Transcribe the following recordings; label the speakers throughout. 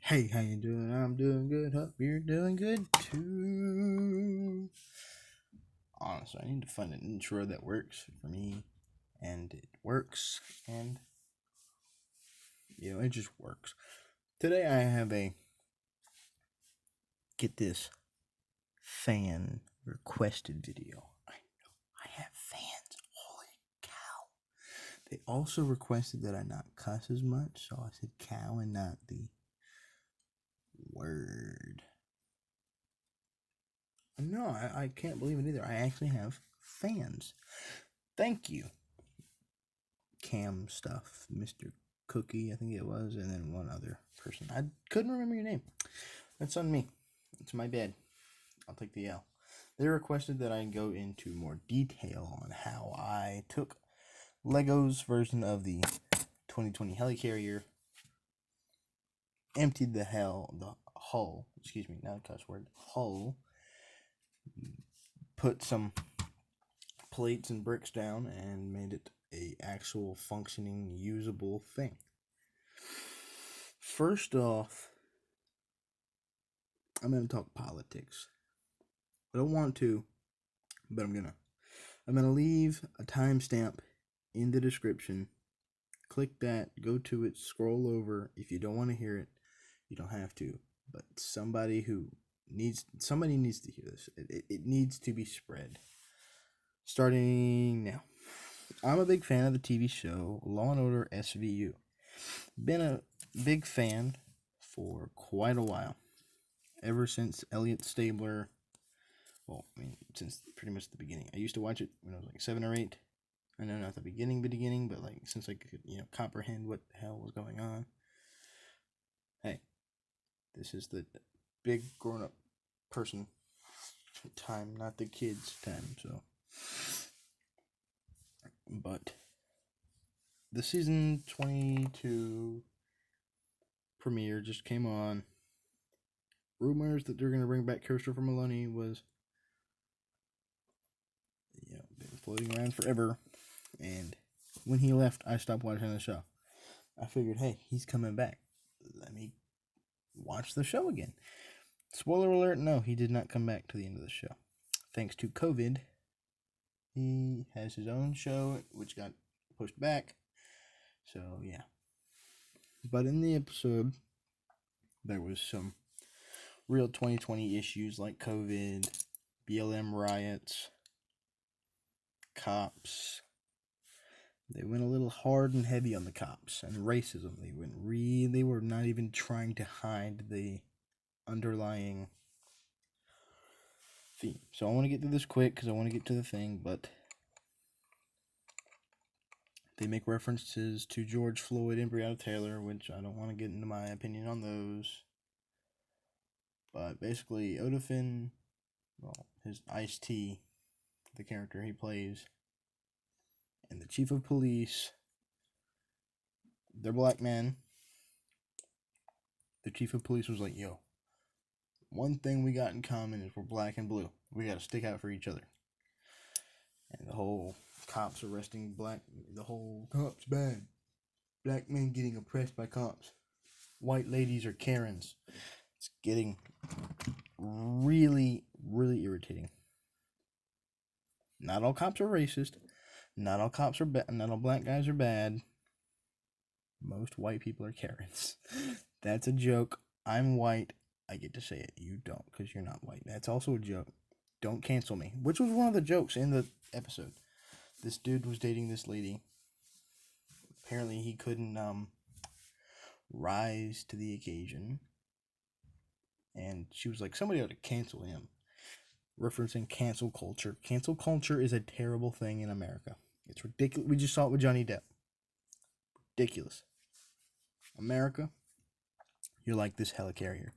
Speaker 1: Hey, how you doing? I'm doing good. Hope you're doing good too. Honestly, I need to find an intro that works for me, and it works, and it just works. Today I have a get this fan requested video. I know I have fans. Holy cow! They also requested that I not cuss as much, so I said cow and not the word. No, I can't believe it either. I actually have fans. Thank you. Cam stuff, Mr. Cookie, I think it was, and then one other person. I couldn't remember your name. That's on me. It's my bad. I'll take the L. They requested that I go into more detail on how I took LEGO's version of the 2020 Helicarrier, emptied the hull, not a cuss word, hull, put some plates and bricks down, and made it a actual functioning, usable thing. First off, I'm going to talk politics. I don't want to, but I'm going to leave a timestamp in the description. Click that, go to it, scroll over. If you don't want to hear it, you don't have to. But somebody needs to hear this. It needs to be spread. Starting now. I'm a big fan of the TV show Law and Order SVU. Been a big fan for quite a while. Ever since Elliot Stabler, since pretty much the beginning. I used to watch it when I was like 7 or 8. I know not the beginning, but like since I could, comprehend what the hell was going on. Hey, this is the big grown-up person time, not the kids' time, so. But the season 22 premiere just came on. Rumors that they're going to bring back Christopher Maloney was, been floating around forever. And when he left, I stopped watching the show. I figured, hey, he's coming back. Let me watch the show again. Spoiler alert, no, he did not come back to the end of the show. Thanks to COVID, he has his own show, which got pushed back. So, yeah. But in the episode, there was some real 2020 issues like COVID, BLM riots, cops. They went a little hard and heavy on the cops, and racism. They were not even trying to hide the underlying theme. So I want to get through this quick because I want to get to the thing, but they make references to George Floyd and Breonna Taylor, which I don't want to get into my opinion on those. But basically, Odafin, his Ice-T, the character he plays, and the chief of police, they're black men. The chief of police was like, yo, one thing we got in common is we're black and blue. We got to stick out for each other. And the whole cops arresting the whole cops bad. Black men getting oppressed by cops. White ladies are Karens. It's getting really, really irritating. Not all cops are racist. Not all cops are bad. Not all black guys are bad. Most white people are Karens. That's a joke. I'm white. I get to say it. You don't, because you're not white. That's also a joke. Don't cancel me. Which was one of the jokes in the episode. This dude was dating this lady. Apparently he couldn't rise to the occasion. And she was like, somebody ought to cancel him. Referencing cancel culture. Cancel culture is a terrible thing in America. It's ridiculous. We just saw it with Johnny Depp. Ridiculous. America, you're like this helicarrier.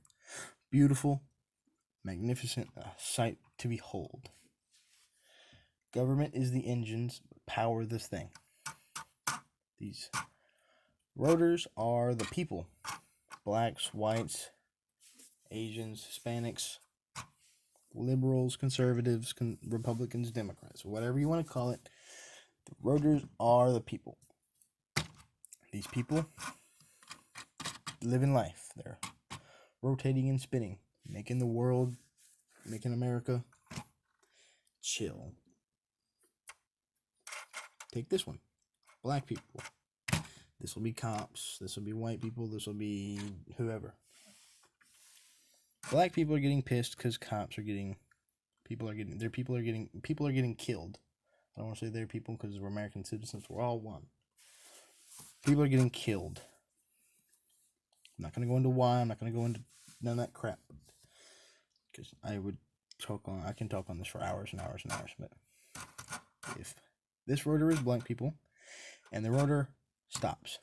Speaker 1: Beautiful, magnificent, a sight to behold. Government is the engines that power this thing. These rotors are the people. Blacks, whites, Asians, Hispanics, liberals, conservatives, Republicans, Democrats, whatever you want to call it. The rotors are the people. These people live in life. They're rotating and spinning, making America chill. Take this one. Black people. This will be cops. This will be white people. This will be whoever. Black people are getting pissed because people are getting killed. I don't want to say they're people because we're American citizens. We're all one. People are getting killed. I'm not going to go into why. I'm not going to go into none of that crap. Because I can talk on this for hours and hours and hours. But if this rotor is black people and the rotor stops,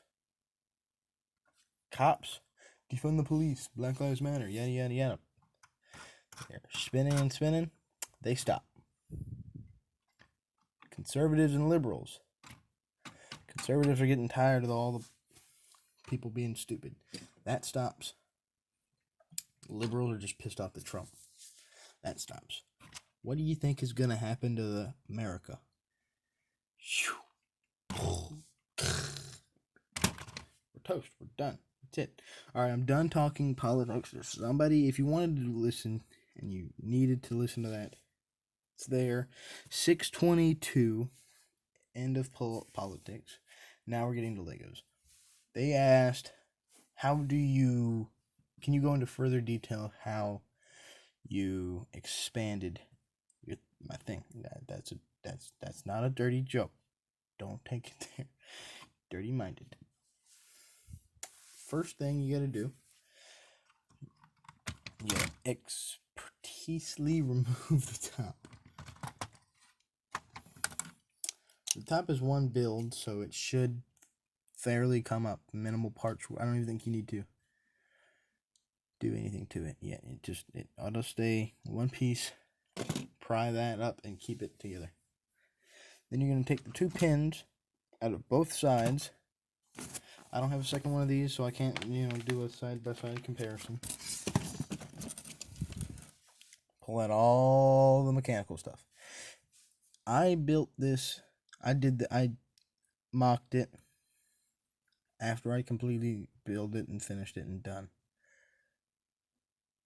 Speaker 1: cops, defund the police, Black Lives Matter, yada, yada, yada. They're spinning and spinning. They stop. Conservatives and liberals. Conservatives are getting tired of all the people being stupid. That stops. Liberals are just pissed off at Trump. That stops. What do you think is going to happen to America? We're toast. We're done. That's it. All right, I'm done talking politics. There's somebody, if you wanted to listen and you needed to listen to that, it's there. 6:22, end of politics. Now we're getting to Legos. They asked, can you go into further detail how you expanded my thing? That's not a dirty joke. Don't take it there. Dirty-minded. First thing you gotta do, you gotta expertisely remove the top. The top is one build, so it should fairly come up. Minimal parts. I don't even think you need to do anything to it yet. It auto stay one piece. Pry that up and keep it together. Then you're going to take the 2 pins out of both sides. I don't have a second one of these, so I can't, do a side-by-side comparison. Pull out all the mechanical stuff. I built this. I mocked it after I completely built it and finished it and done.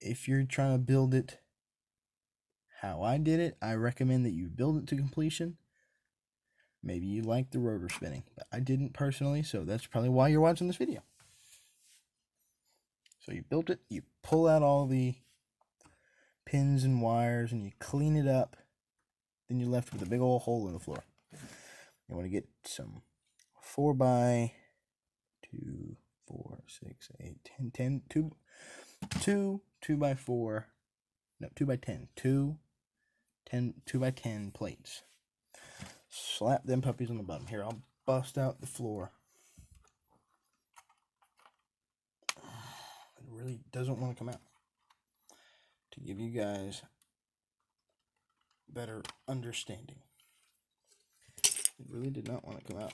Speaker 1: If you're trying to build it how I did it, I recommend that you build it to completion. Maybe you like the rotor spinning, but I didn't personally, so that's probably why you're watching this video. So you built it, you pull out all the pins and wires, and you clean it up. Then you're left with a big old hole in the floor. You want to get some 4x2, 4, 6, 8, 10, 2x4, no, 2x10, 2x10 plates. Slap them puppies on the bottom. Here, I'll bust out the floor. It really doesn't want to come out. To give you guys better understanding. It really did not want to come out.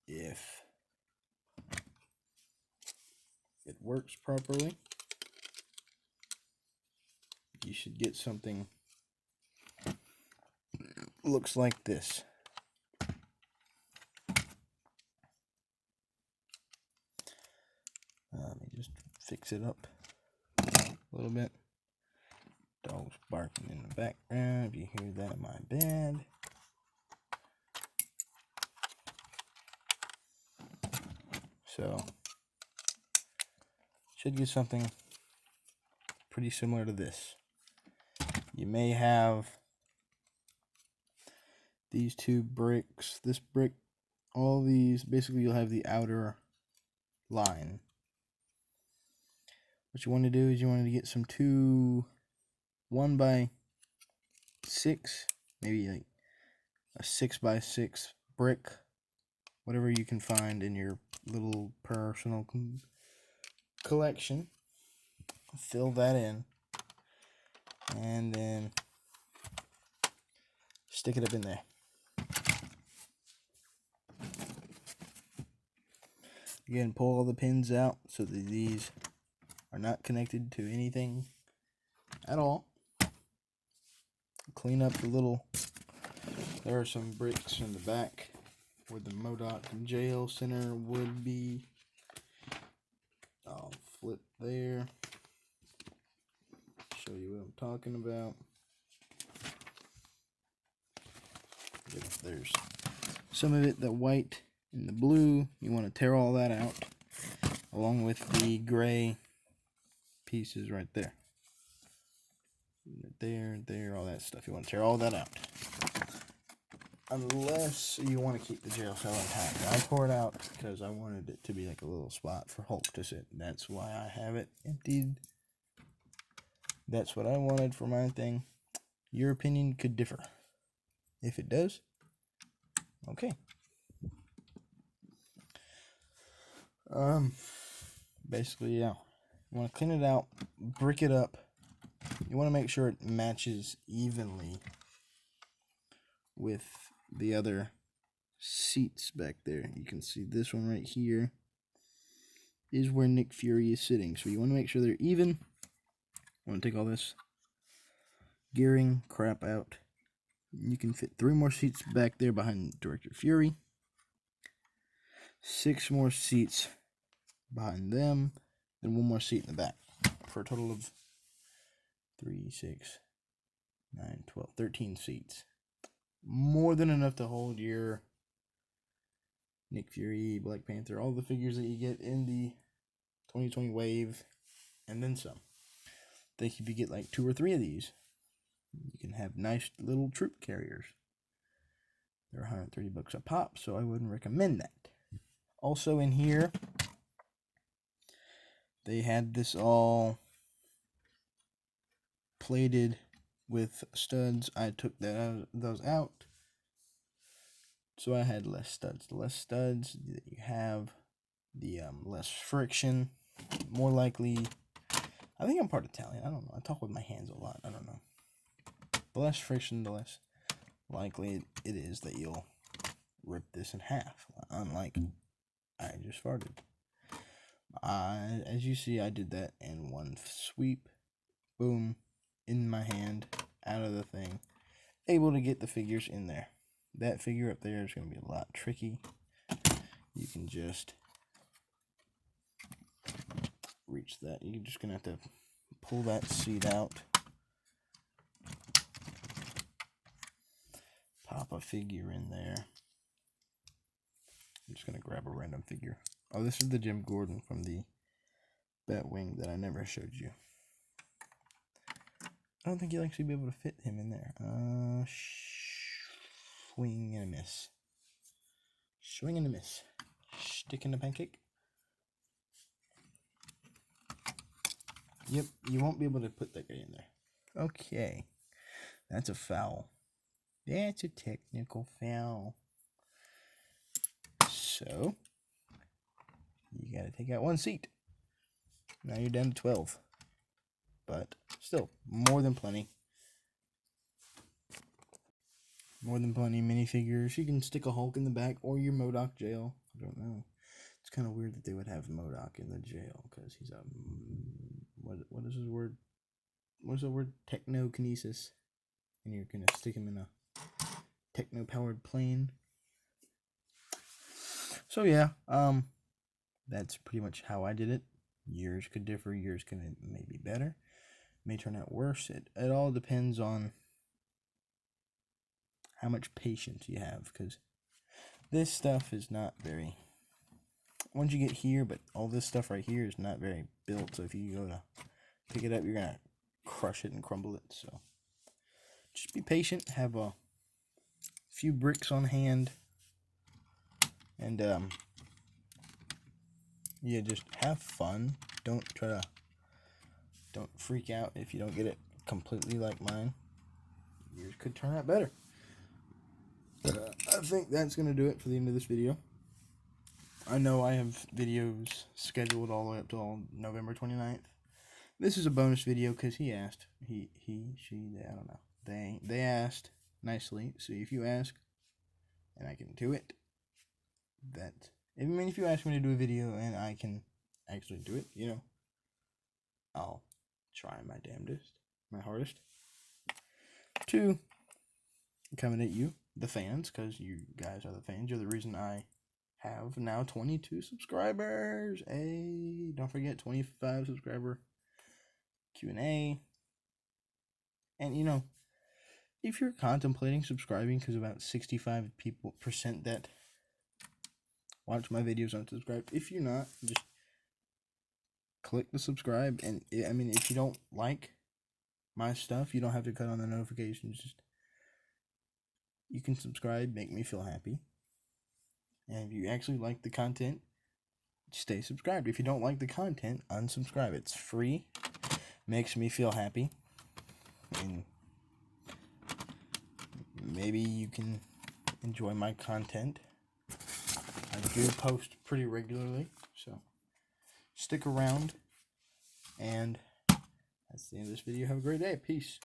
Speaker 1: If it works properly, you should get something looks like this. Let me just fix it up a little bit. Dogs barking in the background. If you hear that, my bad. So, should get something pretty similar to this. You may have these 2 bricks, this brick, all these. Basically, you'll have the outer line. What you want to do is you want to get some 1x6, maybe like a 6x6 brick, whatever you can find in your little personal collection. Fill that in, and then stick it up in there. Again, pull all the pins out so that these are not connected to anything at all. Clean up the little, there are some bricks in the back where the MODOK jail center would be. I'll flip there. Show you what I'm talking about. Yep, there's some of it, the white and the blue. You want to tear all that out, along with the gray pieces right there. There, all that stuff. You want to tear all that out. Unless you want to keep the jail cell intact. I tore it out because I wanted it to be like a little spot for Hulk to sit. That's why I have it emptied. That's what I wanted for my thing. Your opinion could differ. If it does, okay. Basically, yeah. You want to clean it out, brick it up. You want to make sure it matches evenly with the other seats back there. You can see this one right here is where Nick Fury is sitting. So you want to make sure they're even. I want to take all this gearing crap out. You can fit 3 more seats back there behind Director Fury. 6 more seats behind them. Then 1 more seat in the back. For a total of 3, 6, 9, 12, 13 seats. More than enough to hold your Nick Fury, Black Panther, all the figures that you get in the 2020 wave, and then some. I think if you get like 2 or 3 of these, you can have nice little troop carriers. They're $130 a pop, so I wouldn't recommend that. Also in here, they had this all plated with studs. I took those out, so I had less studs. The less studs that you have, the less friction. More likely, I think I'm part Italian. I don't know. I talk with my hands a lot. I don't know. The less friction, the less likely it is that you'll rip this in half. Unlike I just farted. As you see, I did that in one sweep. Boom. In my hand. Out of the thing. Able to get the figures in there. That figure up there is going to be a lot tricky. You can just reach that. You're just going to have to pull that seat out. Pop a figure in there. I'm just going to grab a random figure. Oh, this is the Jim Gordon from the Batwing that I never showed you. I don't think you'll actually be able to fit him in there. Swing and a miss. Swing and a miss. Stick in the pancake. Yep, you won't be able to put that guy in there. Okay. That's a foul. That's a technical foul. So, you gotta take out 1 seat. Now you're down to 12. But still, more than plenty. More than plenty minifigures. You can stick a Hulk in the back or your MODOK jail. I don't know. It's kind of weird that they would have MODOK in the jail because he's a what is his word? What's the word? Technokinesis. And you're gonna stick him in a techno-powered plane. So yeah, that's pretty much how I did it. Yours could differ. Yours could may be better. May turn out worse. It all depends on how much patience you have, because this stuff is not very, once you get here, but all this stuff right here is not very built, so if you go to pick it up, you're gonna crush it and crumble it. So just be patient, have a few bricks on hand, and yeah, just have fun. Don't freak out if you don't get it completely like mine. Yours could turn out better. I think that's going to do it for the end of this video. I know I have videos scheduled all the way up till November 29th. This is a bonus video because he asked. She, I don't know. They asked nicely. So if you ask, and I can do it, I mean, if you ask me to do a video and I can actually do it, you know, I'll try my damnedest, my hardest, to accommodate you. the fans, because you guys are the fans. You're the reason I have now 22 subscribers. Hey, don't forget 25 subscriber Q&A. And you know, if you're contemplating subscribing, because about 65% that watch my videos unsubscribe. If you're not, just click the subscribe. And I mean, if you don't like my stuff, you don't have to cut on the notifications. Just you can subscribe, make me feel happy. And if you actually like the content, stay subscribed. If you don't like the content, unsubscribe. It's free, makes me feel happy, and maybe you can enjoy my content. I do post pretty regularly, so stick around. And that's the end of this video. Have a great day. Peace.